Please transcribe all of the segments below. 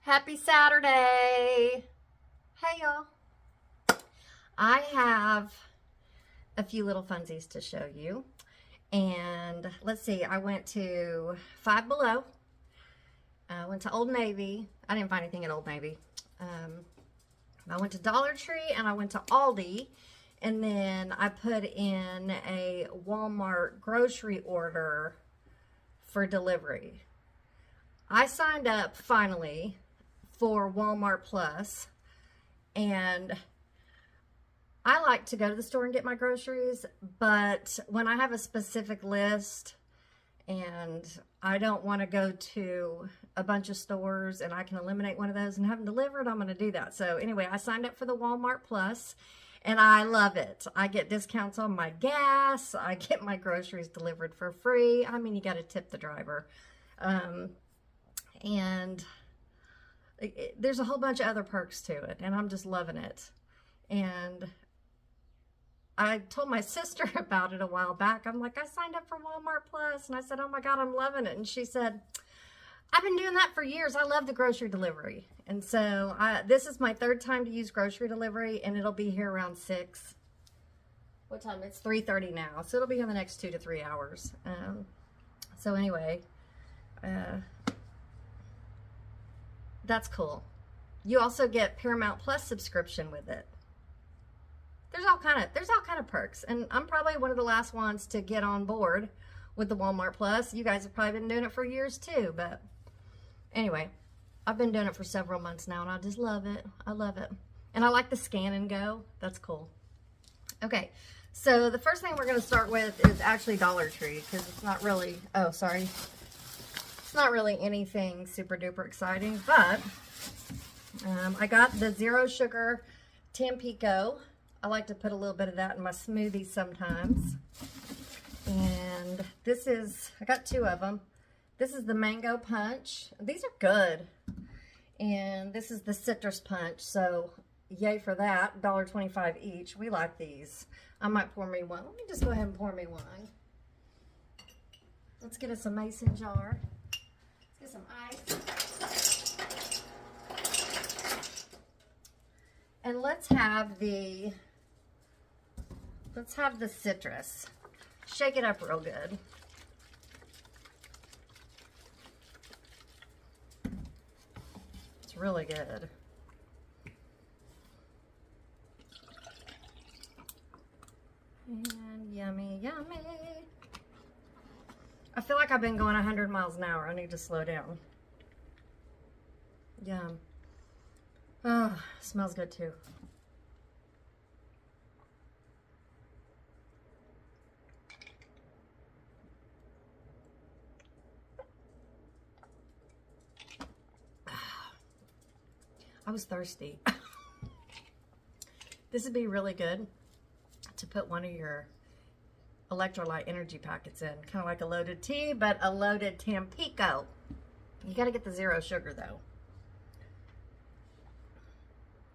Happy Saturday. Hey y'all. I have a few little funsies to show you. And let's see, I went to Five Below. I went to Old Navy. I didn't find anything at Old Navy. I went to Dollar Tree and I went to Aldi. And then I put in a Walmart grocery order for delivery. I signed up finally for Walmart Plus, and I like to go to the store and get my groceries, but when I have a specific list and I don't want to go to a bunch of stores and I can eliminate one of those and have them delivered, I'm going to do that. So anyway, I signed up for the Walmart Plus and I love it. I get discounts on my gas. I get my groceries delivered for free. I mean, you got to tip the driver. And there's a whole bunch of other perks to it, and I'm just loving it. And I told my sister about it a while back. I'm like, I signed up for Walmart Plus, and I said, oh my God, I'm loving it. And she said, I've been doing that for years. I love the grocery delivery. And so this is my third time to use grocery delivery, and it'll be here around 6. What time? It's 3:30 now, so it'll be in the next 2 to 3 hours. So anyway, that's cool. You also get Paramount Plus subscription with it. There's all kind of perks, and I'm probably one of the last ones to get on board with the Walmart Plus. You guys have probably been doing it for years too, but anyway, I've been doing it for several months now, and I just love it. I love it, and I like the scan and go. That's cool. Okay, so the first thing we're going to start with is actually Dollar Tree, because it's not really. Oh, sorry. Not really anything super duper exciting, but I got the zero sugar Tampico. I like to put a little bit of that in my smoothies sometimes. And this is, I got 2 of them. This is the mango punch. These are good. And this is the citrus punch. So yay for that. $1.25 each. We like these. I might pour me one. Let me just go ahead and pour me one. Let's get us a mason jar. Get some ice. And let's have the citrus. Shake it up real good. It's really good. And yummy, yummy. I feel like I've been going 100 miles an hour. I need to slow down. Yum. Oh, smells good too. I was thirsty. This would be really good to put one of your electrolyte energy packets in, kind of like a loaded tea, but a loaded Tampico. You got to get the zero sugar though.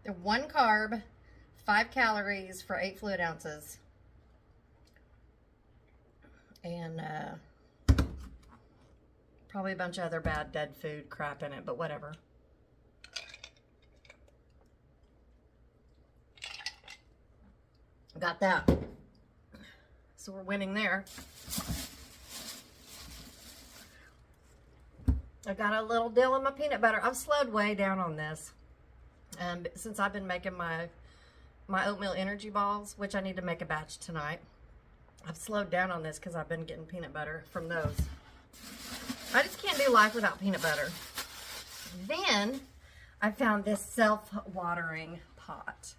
They're 1 carb, 5 calories for 8 fluid ounces, and probably a bunch of other bad dead food crap in it, but whatever. Got that. So we're winning there. I got a little dill in my peanut butter. I've slowed way down on this. Since I've been making my oatmeal energy balls, which I need to make a batch tonight. I've slowed down on this because I've been getting peanut butter from those. I just can't do life without peanut butter. Then I found this self-watering pot.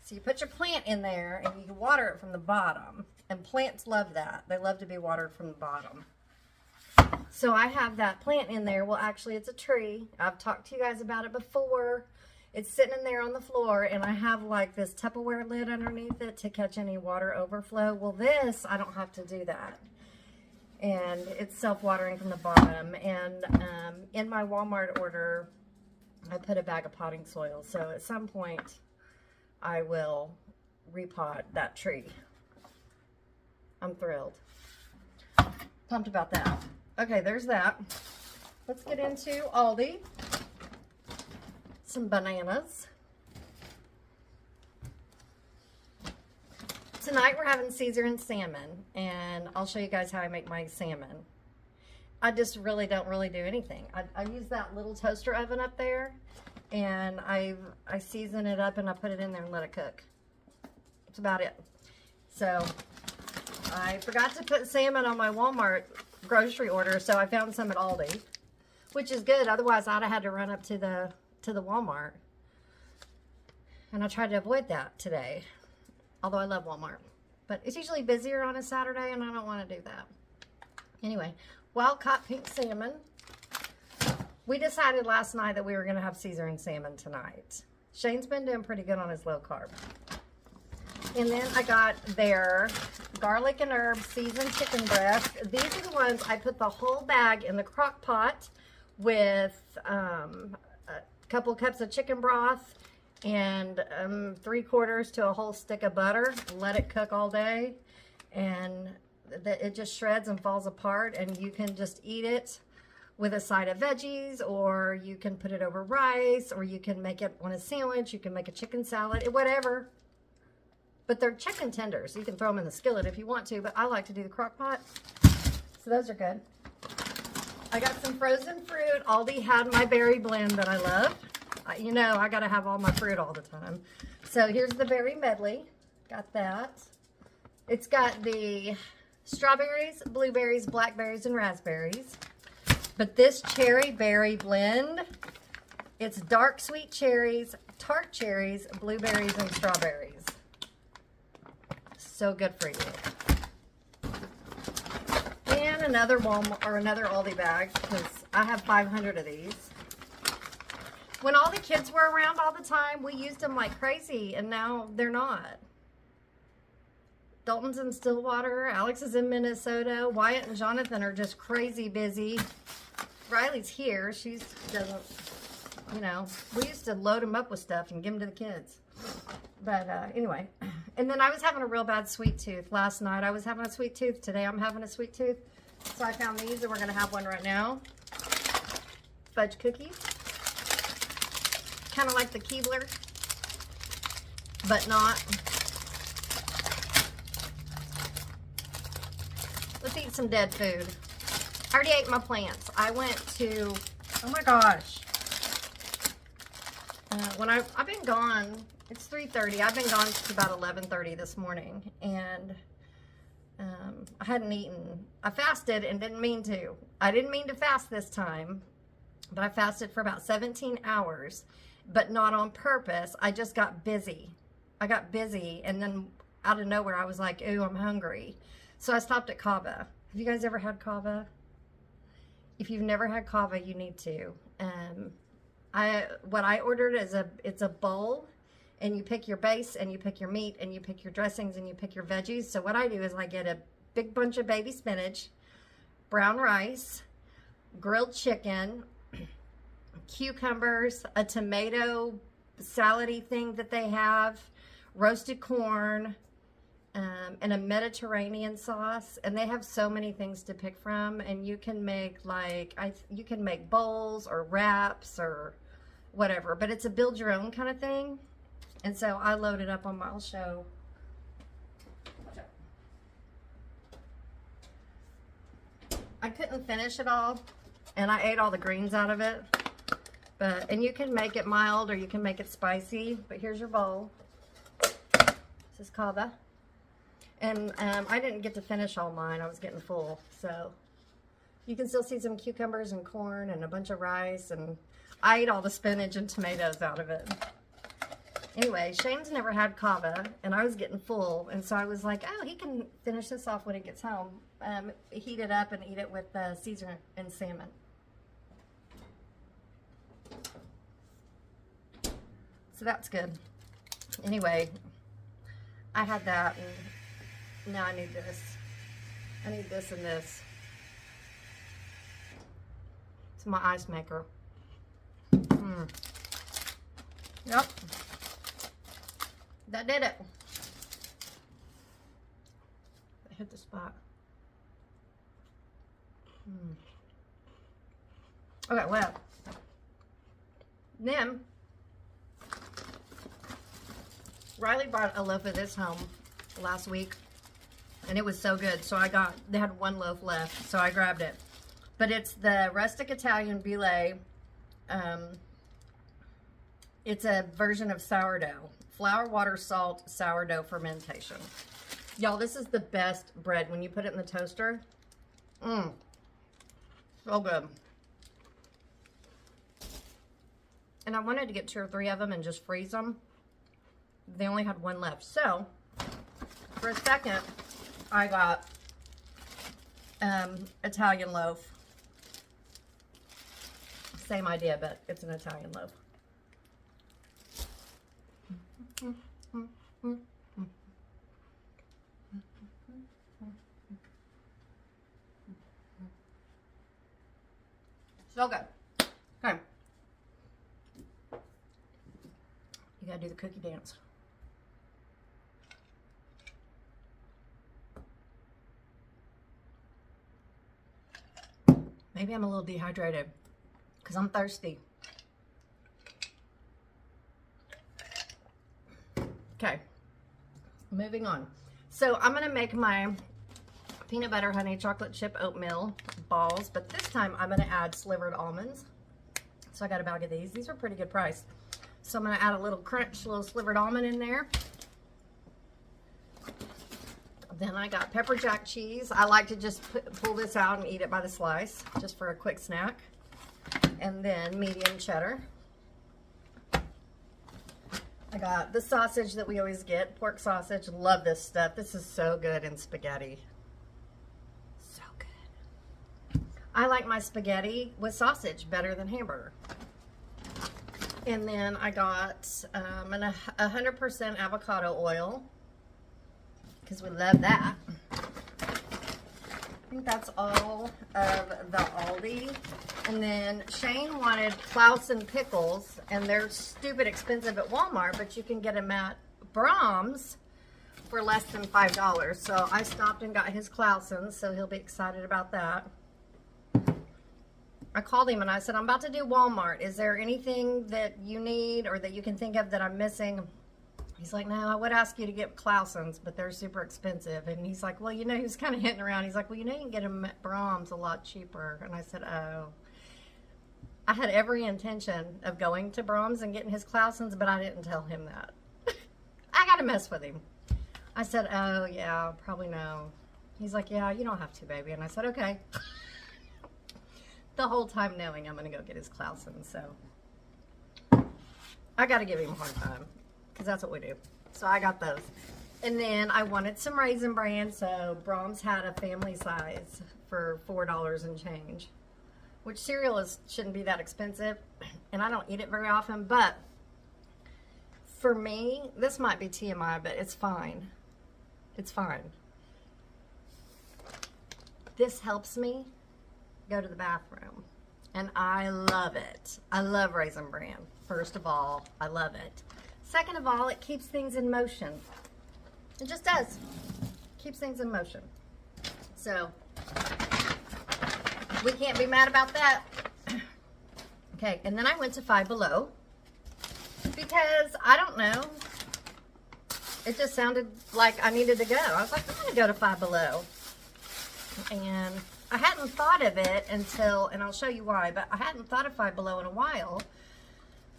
So you put your plant in there and you can water it from the bottom. And plants love that. They love to be watered from the bottom. So I have that plant in there. Well, actually, it's a tree. I've talked to you guys about it before. It's sitting in there on the floor, and I have like this Tupperware lid underneath it to catch any water overflow. Well, this, I don't have to do that. And it's self-watering from the bottom. And in my Walmart order, I put a bag of potting soil. So at some point, I will repot that tree. I'm thrilled. Pumped about that. Okay, there's that. Let's get into Aldi. some bananas. Tonight we're having Caesar and salmon, and I'll show you guys how I make my salmon. I just really don't do anything. I use that little toaster oven up there, and I season it up and I put it in there and let it cook. That's about it. So I forgot to put salmon on my Walmart grocery order, so I found some at Aldi, which is good. Otherwise, I'd have had to run up to the Walmart, and I tried to avoid that today. Although I love Walmart, but it's usually busier on a Saturday, and I don't want to do that. Anyway, wild caught pink salmon. We decided last night that we were going to have Caesar and salmon tonight. Shane's been doing pretty good on his low carb. And then I got their garlic and herb seasoned chicken breast. These are the ones I put the whole bag in the crock pot with a couple cups of chicken broth and 3/4 to a whole stick of butter. Let it cook all day, and it just shreds and falls apart, and you can just eat it with a side of veggies, or you can put it over rice, or you can make it on a sandwich. You can make a chicken salad, whatever. But they're chicken tenders. You can throw them in the skillet if you want to, but I like to do the crock pot. So those are good. I got some frozen fruit. Aldi had my berry blend that I love. You know, I got to have all my fruit all the time. So here's the berry medley. Got that. It's got the strawberries, blueberries, blackberries, and raspberries. But this cherry berry blend, it's dark sweet cherries, tart cherries, blueberries, and strawberries. So good for you. And another Walmart or another Aldi bag, because I have 500 of these. When all the kids were around all the time, we used them like crazy, and now they're not. Dalton's in Stillwater, Alex is in Minnesota, Wyatt and Jonathan are just crazy busy. Riley's here. She doesn't, you know, we used to load them up with stuff and give them to the kids. But anyway, and then I was having a real bad sweet tooth. Last night I was having a sweet tooth. Today I'm having a sweet tooth. So I found these, and we're going to have one right now. Fudge cookies. Kind of like the Keebler, but not. Let's eat some dead food. I already ate my plants. I went to, oh my gosh. When I've been gone, it's 3:30. I've been gone since about 11:30 this morning, and I hadn't eaten. I fasted and didn't mean to. I didn't mean to fast this time, but I fasted for about 17 hours. But not on purpose. I just got busy. I got busy, and then out of nowhere I was like, ooh, I'm hungry. So I stopped at Cava. Have you guys ever had Cava? If you've never had Cava, you need to. What I ordered is it's a bowl, and you pick your base, and you pick your meat, and you pick your dressings, and you pick your veggies. So what I do is I get a big bunch of baby spinach, brown rice, grilled chicken, cucumbers, a tomato salad-y thing that they have, roasted corn, and a Mediterranean sauce. And they have so many things to pick from, and you can make you can make bowls or wraps or whatever, but it's a build your own kind of thing. And so I loaded up on my, I'll show. I couldn't finish it all, and I ate all the greens out of it. And you can make it mild or you can make it spicy. But here's your bowl. This is Cava. And I didn't get to finish all mine. I was getting full. So you can still see some cucumbers and corn and a bunch of rice. And I ate all the spinach and tomatoes out of it. Anyway, Shane's never had Cava, and I was getting full. And so I was like, oh, he can finish this off when he gets home. Heat it up and eat it with Caesar and salmon. So that's good. Anyway, I had that, and now I need this. I need this and this. It's my ice maker. Yep. That did it. I hit the spot. Okay, well. Then Riley brought a loaf of this home last week, and it was so good. So they had one loaf left, so I grabbed it. But it's the rustic Italian Boulet. It's a version of sourdough. Flour, water, salt, sourdough fermentation. Y'all, this is the best bread when you put it in the toaster. So good. And I wanted to get 2 or 3 of them and just freeze them. They only had one left. So, for a second, I got Italian loaf. Same idea, but it's an Italian loaf. So good. Okay. You gotta do the cookie dance. Maybe I'm a little dehydrated because I'm thirsty. Okay, moving on. So I'm gonna make my peanut butter honey chocolate chip oatmeal balls, but this time I'm gonna add slivered almonds. So I got a bag of these. These are pretty good price. So I'm gonna add a little crunch, little slivered almond in there. Then I got pepper jack cheese. I like to just pull this out and eat it by the slice, just for a quick snack. And then medium cheddar. I got the sausage that we always get, pork sausage. Love this stuff. This is so good in spaghetti. So good. I like my spaghetti with sausage better than hamburger. And then I got 100% avocado oil, because we love that. I think that's all of the Aldi. And then Shane wanted Clausen pickles, and they're stupid expensive at Walmart, but you can get them at Brahms for less than $5. So I stopped and got his Clausen, so he'll be excited about that. I called him and I said, I'm about to do Walmart. Is there anything that you need or that you can think of that I'm missing? He's like, no, I would ask you to get Clausen's, but they're super expensive. And he's like, well, you know, he was kind of hitting around. He's like, well, you know, you can get them at Brahms a lot cheaper. And I said, oh. I had every intention of going to Brahms and getting his Clausen's, but I didn't tell him that. I got to mess with him. I said, oh, yeah, probably no. He's like, yeah, you don't have to, baby. And I said, okay. The whole time knowing I'm going to go get his Clausen, so I got to give him a hard time because that's what we do. So I got those. And then I wanted some Raisin Bran, so Brahms had a family size for $4 and change, which cereal shouldn't be that expensive, and I don't eat it very often, but for me, this might be TMI, but it's fine. It's fine. This helps me go to the bathroom, and I love it. I love Raisin Bran. First of all, I love it. Second of all, it keeps things in motion. It just does. Keeps things in motion. So we can't be mad about that. Okay, and then I went to Five Below because I don't know. It just sounded like I needed to go. I was like, I'm gonna go to Five Below, and I hadn't thought of it until, and I'll show you why, but I hadn't thought of Five Below in a while.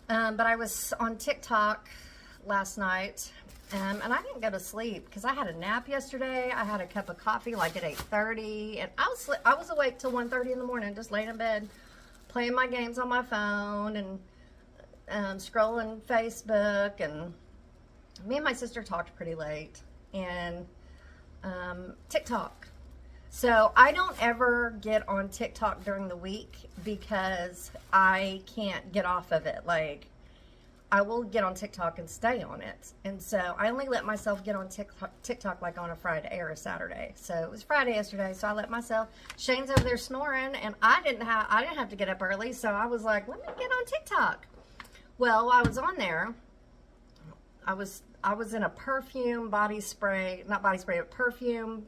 But I was on TikTok last night, and I didn't go to sleep because I had a nap yesterday. I had a cup of coffee like at 8:30, and I was awake till 1:30 in the morning, just laying in bed, playing my games on my phone and scrolling Facebook. And me and my sister talked pretty late, and TikTok. So I don't ever get on TikTok during the week because I can't get off of it. Like, I will get on TikTok and stay on it. And so I only let myself get on TikTok like on a Friday or a Saturday. So it was Friday yesterday, so I let myself. Shane's over there snoring, and I didn't have to get up early, so I was like, let me get on TikTok. Well, I was on there. I was in a perfume body spray, not body spray, but perfume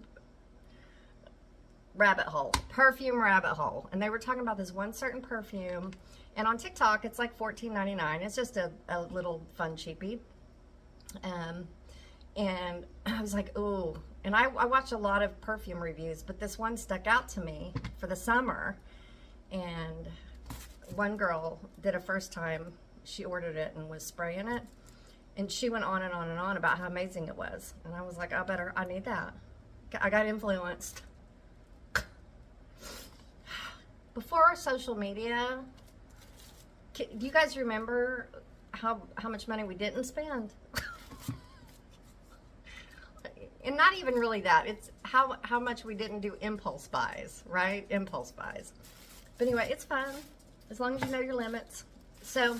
rabbit hole, and they were talking about this one certain perfume, and on TikTok it's like $14.99. It's just a little fun cheapie, And I was like, ooh. And I watch a lot of perfume reviews, but this one stuck out to me for the summer. And one girl did a first time, she ordered it and was spraying it. And she went on and on and on about how amazing it was. And I was like, I need that. I got influenced. Before social media, do you guys remember how much money we didn't spend? And not even really that. It's how much we didn't do impulse buys, right? Impulse buys. But anyway, it's fun as long as you know your limits. So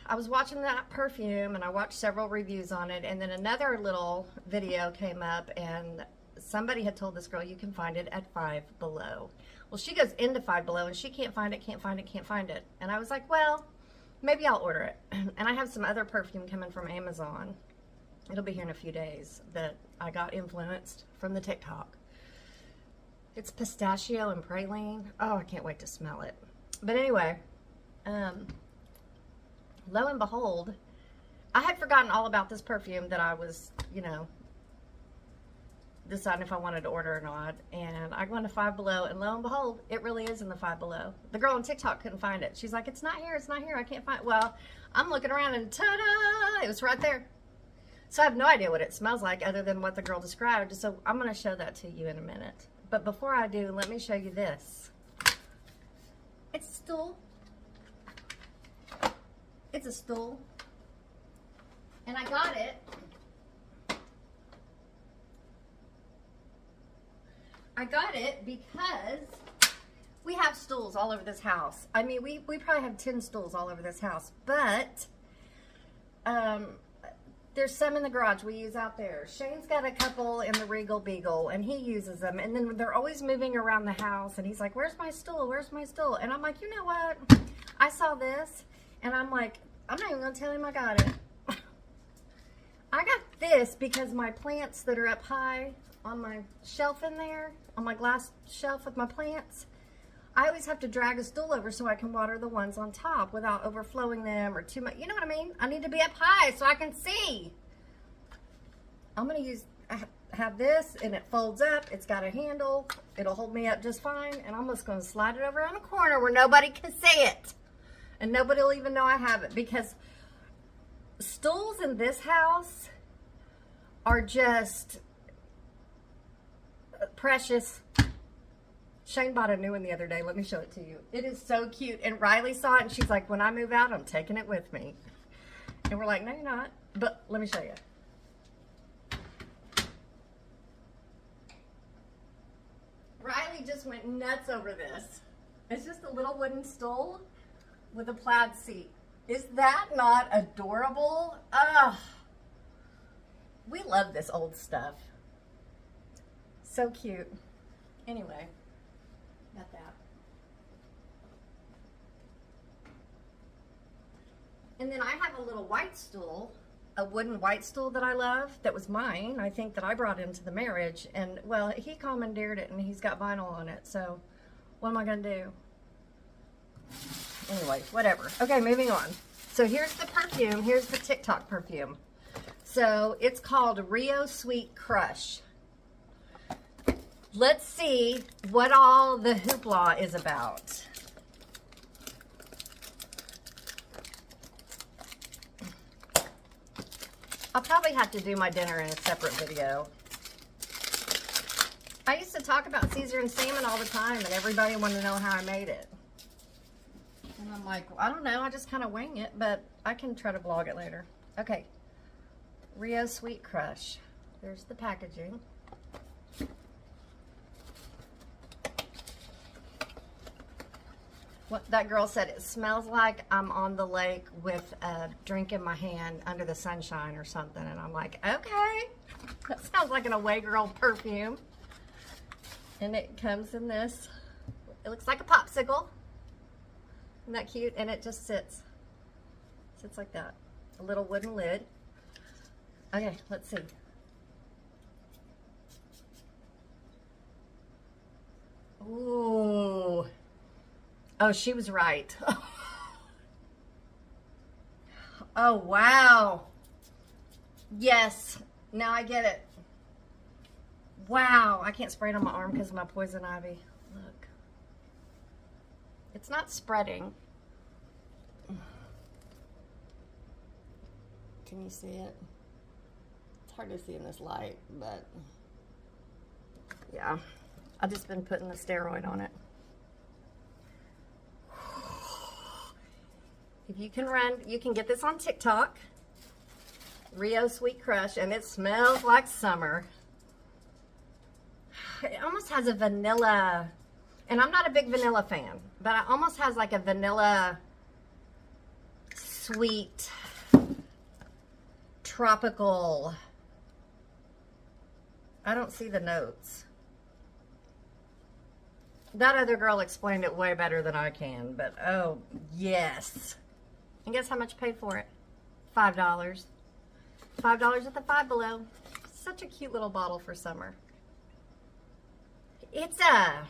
I was watching that perfume and I watched several reviews on it, and then another little video came up and somebody had told this girl you can find it at Five Below. Well, she goes into Five Below and she can't find it. And I was like, well, maybe I'll order it. And I have some other perfume coming from Amazon. It'll be here in a few days that I got influenced from the TikTok. It's pistachio and praline. Oh, I can't wait to smell it. But anyway, lo and behold, I had forgotten all about this perfume that I was, deciding if I wanted to order or not. And I go into Five Below, and lo and behold, it really is in the Five Below. The girl on TikTok couldn't find it. She's like, it's not here, I can't find it. Well, I'm looking around and ta-da, it was right there. So I have no idea what it smells like other than what the girl described. So I'm going to show that to you in a minute. But before I do, let me show you this. It's a stool. It's a stool. And I got it. I got it because we have stools all over this house. I mean, we probably have 10 stools all over this house. But there's some in the garage we use out there. Shane's got a couple in the Regal Beagle, and he uses them. And then they're always moving around the house, and he's like, where's my stool? Where's my stool? And I'm like, you know what? I saw this, and I'm like, I'm not even going to tell him I got it. I got this because my plants that are up high on my shelf in there, on my glass shelf with my plants, I always have to drag a stool over so I can water the ones on top without overflowing them or too much. You know what I mean? I need to be up high so I can see. I'm going to have this, and it folds up. It's got a handle. It'll hold me up just fine. And I'm just going to slide it over on a corner where nobody can see it. And nobody will even know I have it, because stools in this house are just precious. Shane bought a new one the other day. Let me show it to you. It is so cute. And Riley saw it, and she's like, when I move out, I'm taking it with me. And we're like, no, you're not. But let me show you. Riley just went nuts over this. It's just a little wooden stool with a plaid seat. Is that not adorable? Ugh. We love this old stuff. So cute. Anyway. Got that. And then I have a little white stool, a wooden white stool that I love, that was mine, I think, that I brought into the marriage. And, well, he commandeered it, and he's got vinyl on it. So, what am I going to do? Anyway, whatever. Okay, moving on. So, here's the perfume. Here's the TikTok perfume. So, it's called Rio Sweet Crush. Let's see what all the hoopla is about. I'll probably have to do my dinner in a separate video. I used to talk about Caesar and salmon all the time, and everybody wanted to know how I made it. And I'm like, well, I don't know. I just kind of wing it, but I can try to vlog it later. Okay. Rio Sweet Crush. There's the packaging. What that girl said, it smells like I'm on the lake with a drink in my hand under the sunshine or something. And I'm like, okay, that sounds like an away girl perfume. And it comes in this, it looks like a popsicle. Isn't that cute? And it just sits like that. A little wooden lid. Okay, let's see. Ooh. Oh, she was right. Oh, wow. Yes. Now I get it. Wow. I can't spray it on my arm because of my poison ivy. Look. It's not spreading. Can you see it? It's hard to see in this light, but yeah. I've just been putting the steroid on it. If you can run, you can get this on TikTok. Rio Sweet Crush, and it smells like summer. It almost has a vanilla, and I'm not a big vanilla fan, but it almost has like a vanilla sweet tropical. I don't see the notes. That other girl explained it way better than I can, but oh, yes. And guess how much I paid for it? $5. $5 at the Five Below. Such a cute little bottle for summer. It's a...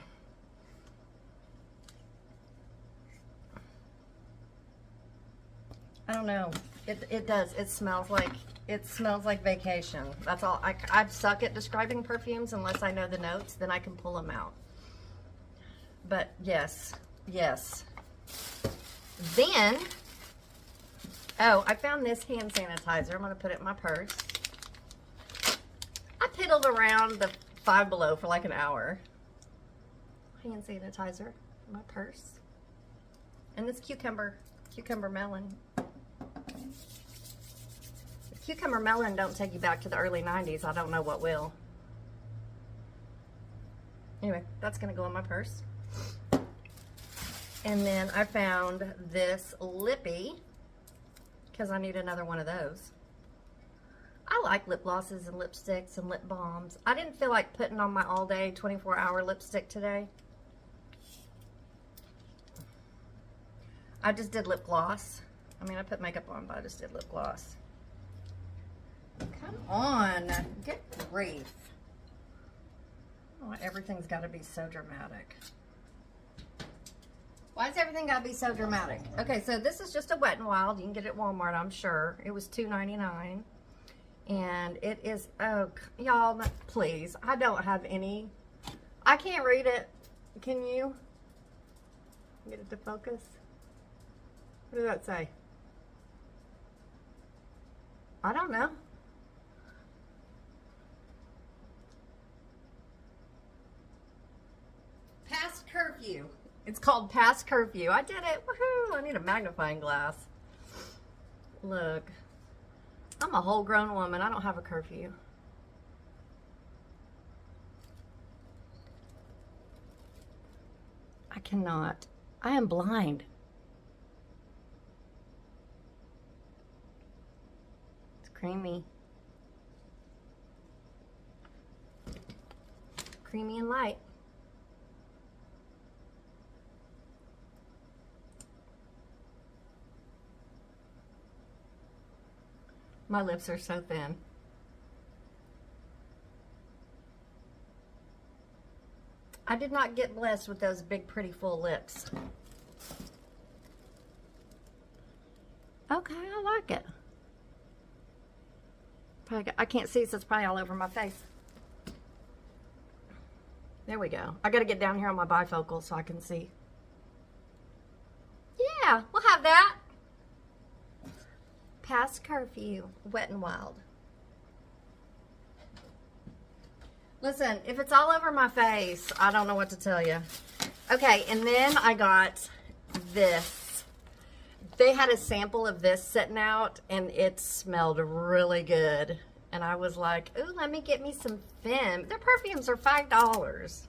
I don't know. It does. It smells like vacation. That's all. I suck at describing perfumes unless I know the notes. Then I can pull them out. But yes, yes. Then, oh, I found this hand sanitizer. I'm going to put it in my purse. I piddled around the Five Below for like an hour. Hand sanitizer in my purse. And this cucumber melon. If cucumber melon don't take you back to the early 90s, I don't know what will. Anyway, that's going to go in my purse. And then I found this lippy because I need another one of those. I like lip glosses and lipsticks and lip balms. I didn't feel like putting on my all day 24-hour lipstick today. I just did lip gloss. I mean, I put makeup on, but I just did lip gloss. Come on, get grief. Oh, everything's got to be so dramatic. Why does everything got to be so dramatic? Okay, so this is just a Wet n Wild. You can get it at Walmart, I'm sure. It was $2.99. And it is, oh, y'all, please. I don't have any. I can't read it. Can you? Get it to focus. What does that say? I don't know. Past curfew. It's called Past Curfew. I did it. Woohoo! I need a magnifying glass. Look. I'm a whole grown woman. I don't have a curfew. I cannot. I am blind. It's creamy. Creamy and light. My lips are so thin. I did not get blessed with those big, pretty, full lips. Okay, I like it. I can't see, so it's probably all over my face. There we go. I got to get down here on my bifocal so I can see. Yeah, we'll have that. Past curfew, Wet n Wild. Listen, if it's all over my face, I don't know what to tell you. Okay, and then I got this. They had a sample of this sitting out, and it smelled really good. And I was like, ooh, let me get me some Femme. Their perfumes are $5.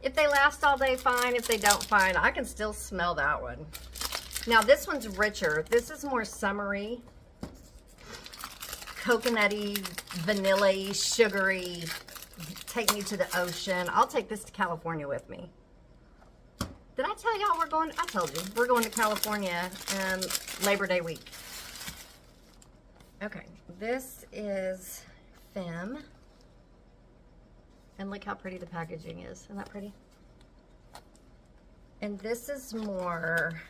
If they last all day, fine. If they don't, fine. I can still smell that one. Now, this one's richer. This is more summery, coconutty, vanilla-y, sugary. Take me to the ocean. I'll take this to California with me. Did I tell y'all we're going? I told you. We're going to California Labor Day week. Okay. This is Femme. And look how pretty the packaging is. Isn't that pretty? And this is more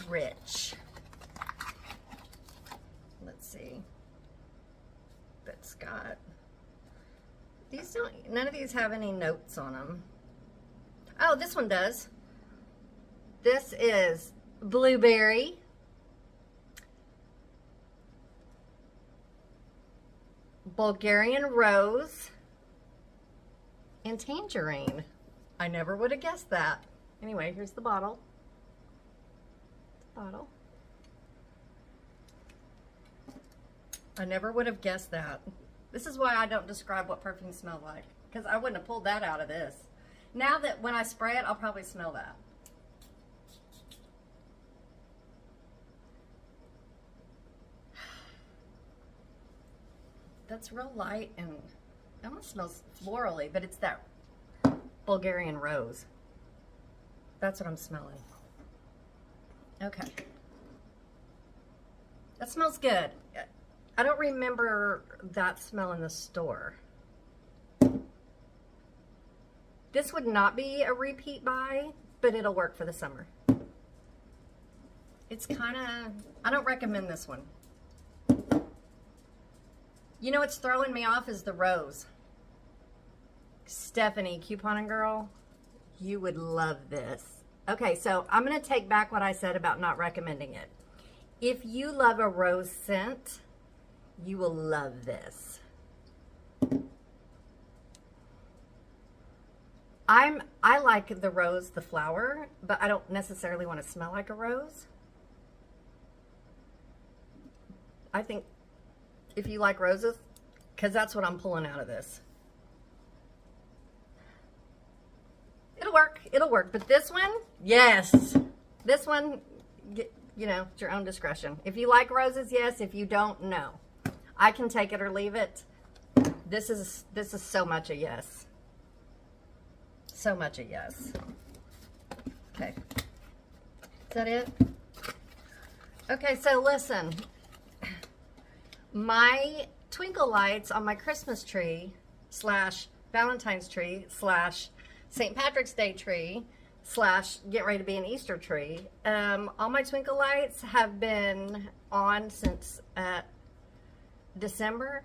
rich. see. That's got, these don't, none of these have any notes on them. Oh, this one does. This is blueberry, Bulgarian rose, and tangerine. I never would have guessed that. Anyway, here's the bottle. I never would have guessed that. This is why I don't describe what perfume smells like, because I wouldn't have pulled that out of this. Now that when I spray it, I'll probably smell that. That's real light and it almost smells florally, but it's that Bulgarian rose. That's what I'm smelling. Okay. That smells good. I don't remember that smell in the store. This would not be a repeat buy, but it'll work for the summer. It's kind of, I don't recommend this one. You know what's throwing me off is the rose. Stephanie, couponing girl, you would love this. Okay, so I'm going to take back what I said about not recommending it. If you love a rose scent, you will love this. I like the rose, the flower, but I don't necessarily want to smell like a rose. I think if you like roses, because that's what I'm pulling out of this. It'll work, but this one, yes. This one, you know, it's your own discretion. If you like roses, yes. If you don't, no. I can take it or leave it. This is so much a yes. So much a yes. Okay. Is that it? Okay, so listen. My twinkle lights on my Christmas tree / Valentine's tree / St. Patrick's Day tree / get ready to be an Easter tree. All my twinkle lights have been on since December.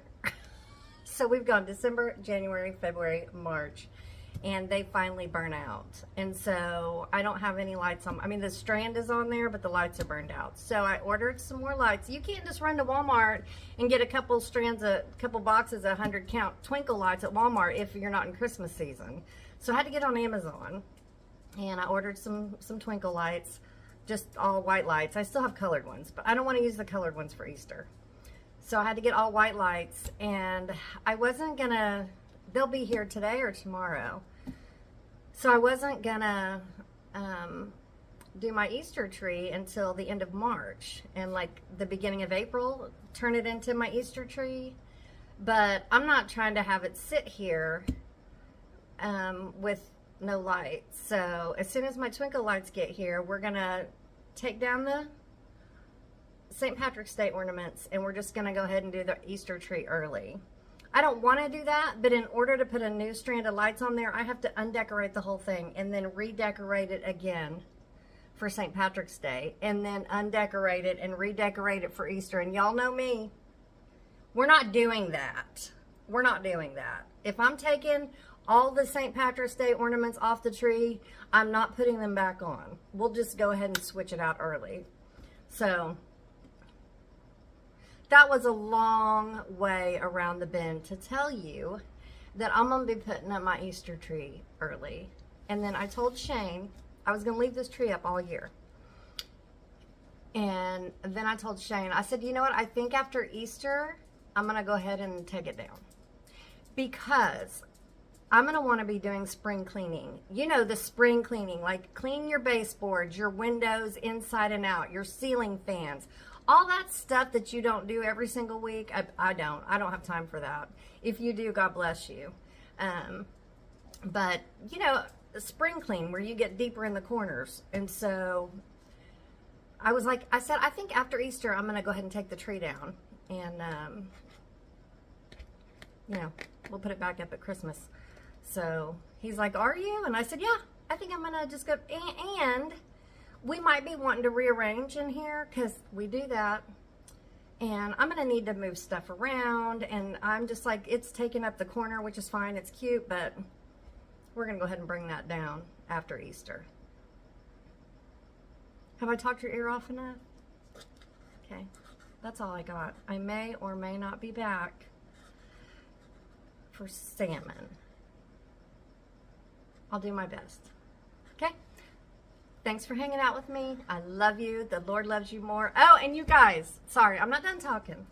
So we've gone December, January, February, March, and they finally burn out. And so I don't have any lights on. I mean, the strand is on there, but the lights are burned out. So I ordered some more lights. You can't just run to Walmart and get a couple boxes of 100 count twinkle lights at Walmart if you're not in Christmas season. So I had to get on Amazon, and I ordered some twinkle lights, just all white lights. I still have colored ones, but I don't want to use the colored ones for Easter. So I had to get all white lights, and I wasn't gonna, they'll be here today or tomorrow. So I wasn't gonna do my Easter tree until the end of March, and like the beginning of April, turn it into my Easter tree. But I'm not trying to have it sit here with no lights. So as soon as my twinkle lights get here, we're gonna take down the St. Patrick's Day ornaments, and we're just gonna go ahead and do the Easter tree early. I don't want to do that, but in order to put a new strand of lights on there, I have to undecorate the whole thing and then redecorate it again for St. Patrick's Day, and then undecorate it and redecorate it for Easter. And y'all know me, we're not doing that. We're not doing that. If I'm taking all the St. Patrick's Day ornaments off the tree, I'm not putting them back on. We'll just go ahead and switch it out early. So that was a long way around the bend to tell you that I'm going to be putting up my Easter tree early. And then I told Shane I was going to leave this tree up all year. And then I told Shane, I said, you know what? I think after Easter, I'm going to go ahead and take it down. Because I'm going to want to be doing spring cleaning. You know, the spring cleaning, like clean your baseboards, your windows inside and out, your ceiling fans, all that stuff that you don't do every single week. I don't have time for that. If you do, God bless you. But, you know, spring clean where you get deeper in the corners. And so I was like, I said, I think after Easter, I'm going to go ahead and take the tree down. And, you know, we'll put it back up at Christmas. So he's like, are you? And I said, yeah, I think I'm going to just go. And we might be wanting to rearrange in here, because we do that. And I'm gonna need to move stuff around, and I'm just like, it's taking up the corner, which is fine, it's cute, but we're gonna go ahead and bring that down after Easter. Have I talked your ear off enough? Okay, that's all I got. I may or may not be back for salmon. I'll do my best. Okay? Thanks for hanging out with me. I love you. The Lord loves you more. Oh, and you guys, sorry, I'm not done talking.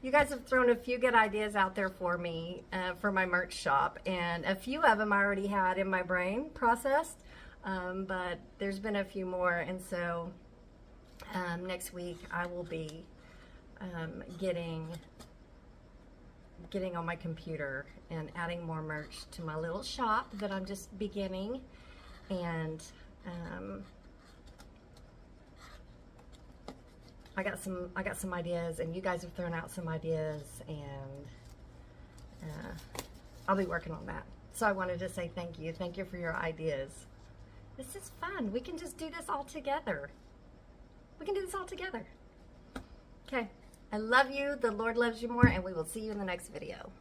You guys have thrown a few good ideas out there for me for my merch shop, and a few of them I already had in my brain processed, but there's been a few more, and so next week I will be getting on my computer and adding more merch to my little shop that I'm just beginning, and I got some ideas, and you guys have thrown out some ideas, and I'll be working on that. So I wanted to say thank you. Thank you for your ideas. This is fun. We can just do this all together. We can do this all together. Okay. I love you. The Lord loves you more, and we will see you in the next video.